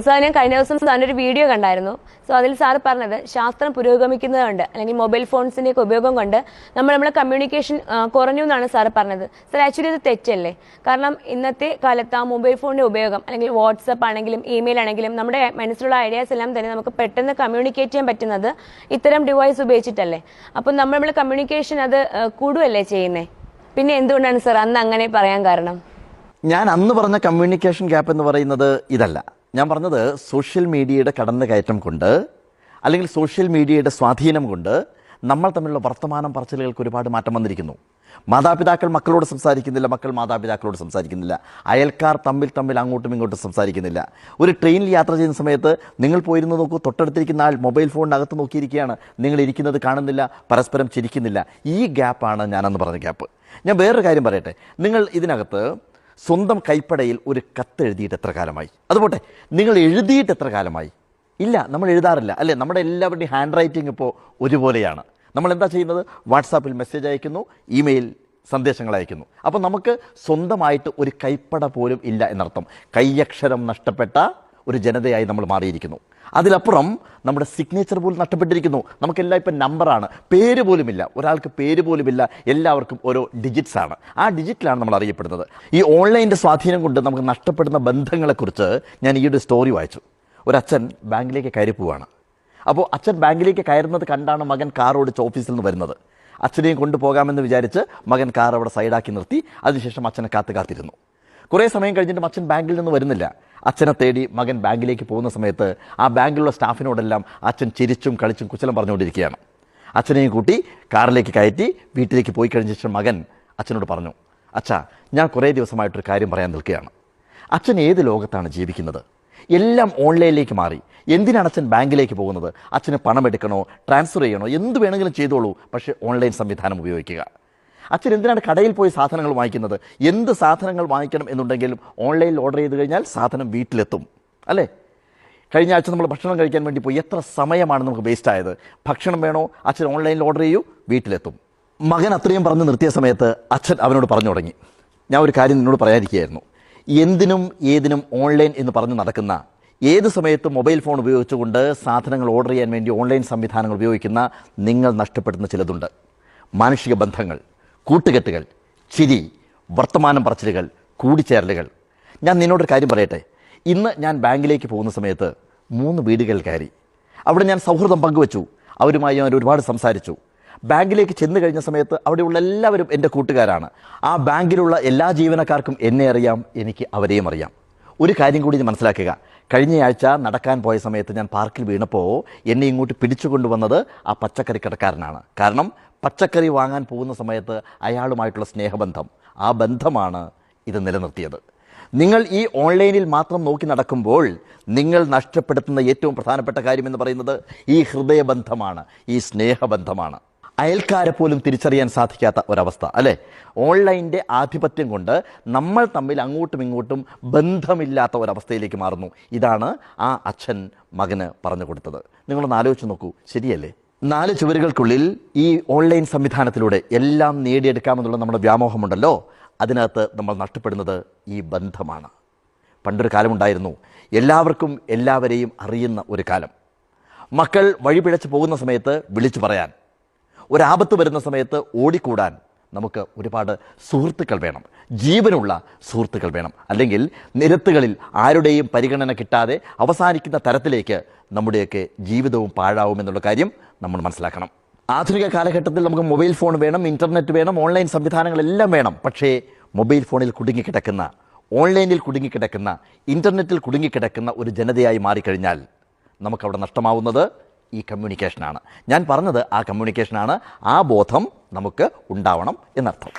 Sir ഞാൻ കഴിഞ്ഞ ദിവസം സാറിൻ്റെ ഒരു വീഡിയോ കണ്ടായിരുന്നു. സോ അതിൽ സാർ പറഞ്ഞത് ശാസ്ത്രം പുരോഗമിക്കുന്നതുകൊണ്ട് അല്ലെങ്കിൽ മൊബൈൽ ഫോൺസിൻ്റെയൊക്കെ ഉപയോഗം കൊണ്ട് നമ്മുടെ കമ്മ്യൂണിക്കേഷൻ കുറഞ്ഞു എന്നാണ് സാർ പറഞ്ഞത്. സാർ ആക്ച്വലി ഇത് തെറ്റല്ലേ? കാരണം ഇന്നത്തെ കാലത്ത് ആ മൊബൈൽ ഫോണിൻ്റെ ഉപയോഗം അല്ലെങ്കിൽ വാട്സപ്പ് ആണെങ്കിലും ഇമെയിൽ ആണെങ്കിലും നമ്മുടെ മനസ്സിലുള്ള ഐഡിയാസ് എല്ലാം തന്നെ നമുക്ക് പെട്ടെന്ന് കമ്മ്യൂണിക്കേറ്റ് ചെയ്യാൻ പറ്റുന്നത് ഇത്തരം ഡിവൈസ് ഉപയോഗിച്ചിട്ടല്ലേ? അപ്പം നമ്മുടെ കമ്മ്യൂണിക്കേഷൻ അത് കൂടുകയല്ലേ ചെയ്യുന്നത്? പിന്നെ എന്തുകൊണ്ടാണ് സാർ അന്ന് അങ്ങനെ പറയാൻ കാരണം? ഞാൻ അന്ന് പറഞ്ഞ കമ്മ്യൂണിക്കേഷൻ ഗ്യാപ്പ് എന്ന് പറയുന്നത് ഇതല്ല. ഞാൻ പറഞ്ഞത് സോഷ്യൽ മീഡിയയുടെ കടന്നുകയറ്റം കൊണ്ട് അല്ലെങ്കിൽ സോഷ്യൽ മീഡിയയുടെ സ്വാധീനം കൊണ്ട് നമ്മൾ തമ്മിലുള്ള വർത്തമാനം പറച്ചിലുകൾക്ക് ഒരുപാട് മാറ്റം വന്നിരിക്കുന്നു. മാതാപിതാക്കൾ മക്കളോട് സംസാരിക്കുന്നില്ല, മക്കൾ മാതാപിതാക്കളോട് സംസാരിക്കുന്നില്ല, അയൽക്കാർ തമ്മിൽ അങ്ങോട്ടും ഇങ്ങോട്ടും സംസാരിക്കുന്നില്ല. ഒരു ട്രെയിനിൽ യാത്ര ചെയ്യുന്ന സമയത്ത് നിങ്ങൾ പോയിരുന്നു നോക്കൂ, തൊട്ടടുത്തിരിക്കുന്ന ആൾ മൊബൈൽ ഫോണിനകത്ത് നോക്കിയിരിക്കുകയാണ്, നിങ്ങൾ ഇരിക്കുന്നത് കാണുന്നില്ല, പരസ്പരം ചിരിക്കുന്നില്ല. ഈ ഗ്യാപ്പാണ് ഞാനന്ന് പറഞ്ഞ ഗ്യാപ്പ്. ഞാൻ വേറൊരു കാര്യം പറയട്ടെ. നിങ്ങൾ ഇതിനകത്ത് സ്വന്തം കൈപ്പടയിൽ ഒരു കത്ത് എഴുതിയിട്ട് എത്ര കാലമായി? അതുപോട്ടെ, നിങ്ങൾ എഴുതിയിട്ട് എത്ര കാലമായി? ഇല്ല, നമ്മൾ എഴുതാറില്ല അല്ലേ? നമ്മുടെ എല്ലാവരുടെയും ഹാൻഡ് റൈറ്റിംഗ് ഇപ്പോൾ ഒരുപോലെയാണ്. നമ്മൾ എന്താ ചെയ്യുന്നത്? വാട്സാപ്പിൽ മെസ്സേജ് അയക്കുന്നു, ഇമെയിൽ സന്ദേശങ്ങൾ അയക്കുന്നു. അപ്പോൾ നമുക്ക് സ്വന്തമായിട്ട് ഒരു കൈപ്പട പോലും ഇല്ല എന്നർത്ഥം. കൈയക്ഷരം നഷ്ടപ്പെട്ട ഒരു ജനതയായി നമ്മൾ മാറിയിരിക്കുന്നു. അതിലപ്പുറം നമ്മുടെ സിഗ്നേച്ചർ പോലും നഷ്ടപ്പെട്ടിരിക്കുന്നു. നമുക്കെല്ലാം ഇപ്പം നമ്പറാണ്, പേര് പോലുമില്ല. ഒരാൾക്ക് പേര് പോലുമില്ല, എല്ലാവർക്കും ഓരോ ഡിജിറ്റ്സ് ആണ്. ആ ഡിജിറ്റിലാണ് നമ്മൾ അറിയപ്പെടുന്നത്. ഈ ഓൺലൈൻ്റെ സ്വാധീനം കൊണ്ട് നമുക്ക് നഷ്ടപ്പെടുന്ന ബന്ധങ്ങളെക്കുറിച്ച് ഞാൻ ഈയൊരു സ്റ്റോറി വായിച്ചു. ഒരച്ഛൻ ബാങ്കിലേക്ക് കയറി പോവുകയാണ്. അപ്പോൾ അച്ഛൻ ബാങ്കിലേക്ക് കയറുന്നത് കണ്ടാണ് മകൻ കാർ ഓടിച്ച് ഓഫീസിൽ നിന്ന് വരുന്നത്. അച്ഛനെയും കൊണ്ടുപോകാമെന്ന് വിചാരിച്ച് മകൻ കാർ അവിടെ സൈഡാക്കി നിർത്തി. അതിനുശേഷം അച്ഛനെ കാത്തിരുന്നു. കുറേ സമയം കഴിഞ്ഞിട്ടും അച്ഛൻ ബാങ്കിൽ നിന്ന് വരുന്നില്ല. അച്ഛനെ തേടി മകൻ ബാങ്കിലേക്ക് പോകുന്ന സമയത്ത് ആ ബാങ്കിലുള്ള സ്റ്റാഫിനോടെല്ലാം അച്ഛൻ ചിരിച്ചും കളിച്ചും കുശലം പറഞ്ഞുകൊണ്ടിരിക്കുകയാണ്. അച്ഛനെയും കൂട്ടി കാറിലേക്ക് കയറ്റി വീട്ടിലേക്ക് പോയി കഴിഞ്ഞ ശേഷം മകൻ അച്ഛനോട് പറഞ്ഞു, അച്ഛാ, ഞാൻ കുറേ ദിവസമായിട്ടൊരു കാര്യം പറയാൻ നിൽക്കുകയാണ്. അച്ഛൻ ഏത് ലോകത്താണ് ജീവിക്കുന്നത്? എല്ലാം ഓൺലൈനിലേക്ക് മാറി. എന്തിനാണ് അച്ഛൻ ബാങ്കിലേക്ക് പോകുന്നത്? അച്ഛന് പണം എടുക്കണോ, ട്രാൻസ്ഫർ ചെയ്യണോ, എന്ത് വേണമെങ്കിലും ചെയ്തോളൂ, പക്ഷേ ഓൺലൈൻ സംവിധാനം ഉപയോഗിക്കുക. അച്ഛൻ എന്തിനാണ് കടയിൽ പോയി സാധനങ്ങൾ വാങ്ങിക്കുന്നത്? എന്ത് സാധനങ്ങൾ വാങ്ങിക്കണം എന്നുണ്ടെങ്കിലും ഓൺലൈനിൽ ഓർഡർ ചെയ്ത് കഴിഞ്ഞാൽ സാധനം വീട്ടിലെത്തും അല്ലേ? കഴിഞ്ഞ ആഴ്ച നമ്മൾ ഭക്ഷണം കഴിക്കാൻ വേണ്ടി പോയി, എത്ര സമയമാണ് നമുക്ക് വേസ്റ്റ് ആയത്? ഭക്ഷണം വേണോ, അച്ഛൻ ഓൺലൈനിൽ ഓർഡർ ചെയ്യൂ, വീട്ടിലെത്തും. മകൻ അത്രയും പറഞ്ഞ് നിർത്തിയ സമയത്ത് അച്ഛൻ അവനോട് പറഞ്ഞു തുടങ്ങി, ഞാൻ ഒരു കാര്യം നിന്നോട് പറയാതിരിക്കുകയായിരുന്നു. എന്തിനും ഏതിനും ഓൺലൈൻ എന്ന് പറഞ്ഞ് നടക്കുന്ന, ഏത് സമയത്തും മൊബൈൽ ഫോൺ ഉപയോഗിച്ചുകൊണ്ട് സാധനങ്ങൾ ഓർഡർ ചെയ്യാൻ വേണ്ടി ഓൺലൈൻ സംവിധാനങ്ങൾ ഉപയോഗിക്കുന്ന നിങ്ങൾ നഷ്ടപ്പെടുന്ന ചിലതുണ്ട്. മാനുഷിക ബന്ധങ്ങൾ, കൂട്ടുകെട്ടുകൾ, ചിരി, വർത്തമാനം പറച്ചിലുകൾ, കൂടിച്ചേരലുകൾ. ഞാൻ നിന്നോടൊരു കാര്യം പറയട്ടെ. ഇന്ന് ഞാൻ ബാങ്കിലേക്ക് പോകുന്ന സമയത്ത് 3 വീടുകൾ കയറി. അവിടെ ഞാൻ സൗഹൃദം പങ്കുവച്ചു. അവരുമായി ഞാൻ ഒരുപാട് സംസാരിച്ചു. ബാങ്കിലേക്ക് ചെന്ന് കഴിഞ്ഞ സമയത്ത് അവിടെയുള്ള എല്ലാവരും എൻ്റെ കൂട്ടുകാരാണ്. ആ ബാങ്കിലുള്ള എല്ലാ ജീവനക്കാർക്കും എന്നെ അറിയാം, എനിക്ക് അവരെയും അറിയാം. ഒരു കാര്യം കൂടി മനസ്സിലാക്കുക. കഴിഞ്ഞയാഴ്ച നടക്കാൻ പോയ സമയത്ത് ഞാൻ പാർക്കിൽ വീണപ്പോൾ എന്നെ ഇങ്ങോട്ട് പിടിച്ചു കൊണ്ടുവന്നത് ആ പച്ചക്കറി കടക്കാരനാണ്. കാരണം പച്ചക്കറി വാങ്ങാൻ പോകുന്ന സമയത്ത് അയാളുമായിട്ടുള്ള സ്നേഹബന്ധം, ആ ബന്ധമാണ് ഇത് നിലനിർത്തിയത്. നിങ്ങൾ ഈ ഓൺലൈനിൽ മാത്രം നോക്കി നടക്കുമ്പോൾ നിങ്ങൾ നഷ്ടപ്പെടുത്തുന്ന ഏറ്റവും പ്രധാനപ്പെട്ട കാര്യം എന്ന് പറയുന്നത് ഈ ഹൃദയബന്ധമാണ്, ഈ സ്നേഹബന്ധമാണ്. അയൽക്കാരെ പോലും തിരിച്ചറിയാൻ സാധിക്കാത്ത ഒരവസ്ഥ അല്ലേ? ഓൺലൈൻ്റെ ആധിപത്യം കൊണ്ട് നമ്മൾ തമ്മിൽ അങ്ങോട്ടും ഇങ്ങോട്ടും ബന്ധമില്ലാത്ത ഒരവസ്ഥയിലേക്ക് മാറുന്നു. ഇതാണ് ആ അച്ഛൻ മകന് പറഞ്ഞു കൊടുത്തത്. നിങ്ങളൊന്ന് ആലോചിച്ച് നോക്കൂ, ശരിയല്ലേ? 4 ചുവരുകൾക്കുള്ളിൽ ഈ ഓൺലൈൻ സംവിധാനത്തിലൂടെ എല്ലാം നേടിയെടുക്കാമെന്നുള്ള നമ്മുടെ വ്യാമോഹമുണ്ടല്ലോ, അതിനകത്ത് നമ്മൾ നഷ്ടപ്പെടുന്നത് ഈ ബന്ധമാണ്. പണ്ടൊരു കാലമുണ്ടായിരുന്നു, എല്ലാവർക്കും എല്ലാവരെയും അറിയുന്ന ഒരു കാലം. മക്കൾ വഴിപിഴച്ച് പോകുന്ന സമയത്ത് വിളിച്ചു പറയാൻ, ഒരാപത്ത് വരുന്ന സമയത്ത് ഓടിക്കൂടാൻ നമുക്ക് ഒരുപാട് സുഹൃത്തുക്കൾ വേണം, ജീവനുള്ള സുഹൃത്തുക്കൾ വേണം. അല്ലെങ്കിൽ നിരത്തുകളിൽ ആരുടെയും പരിഗണന കിട്ടാതെ അവസാനിക്കുന്ന തരത്തിലേക്ക് നമ്മുടെയൊക്കെ ജീവിതവും പാഴാവുമെന്നുള്ള കാര്യം നമ്മൾ മനസ്സിലാക്കണം. ആധുനിക കാലഘട്ടത്തിൽ നമുക്ക് മൊബൈൽ ഫോൺ വേണം, ഇൻ്റർനെറ്റ് വേണം, ഓൺലൈൻ സംവിധാനങ്ങളെല്ലാം വേണം. പക്ഷേ മൊബൈൽ ഫോണിൽ കുടുങ്ങിക്കിടക്കുന്ന, ഓൺലൈനിൽ കുടുങ്ങിക്കിടക്കുന്ന, ഇൻ്റർനെറ്റിൽ കുടുങ്ങിക്കിടക്കുന്ന ഒരു ജനതയായി മാറിക്കഴിഞ്ഞാൽ നമുക്കവിടെ നഷ്ടമാവുന്നത് ഈ കമ്മ്യൂണിക്കേഷനാണ്. ഞാൻ പറഞ്ഞത് ആ കമ്മ്യൂണിക്കേഷനാണ്. ആ ബോധം നമുക്ക് ഉണ്ടാവണം എന്നർത്ഥം.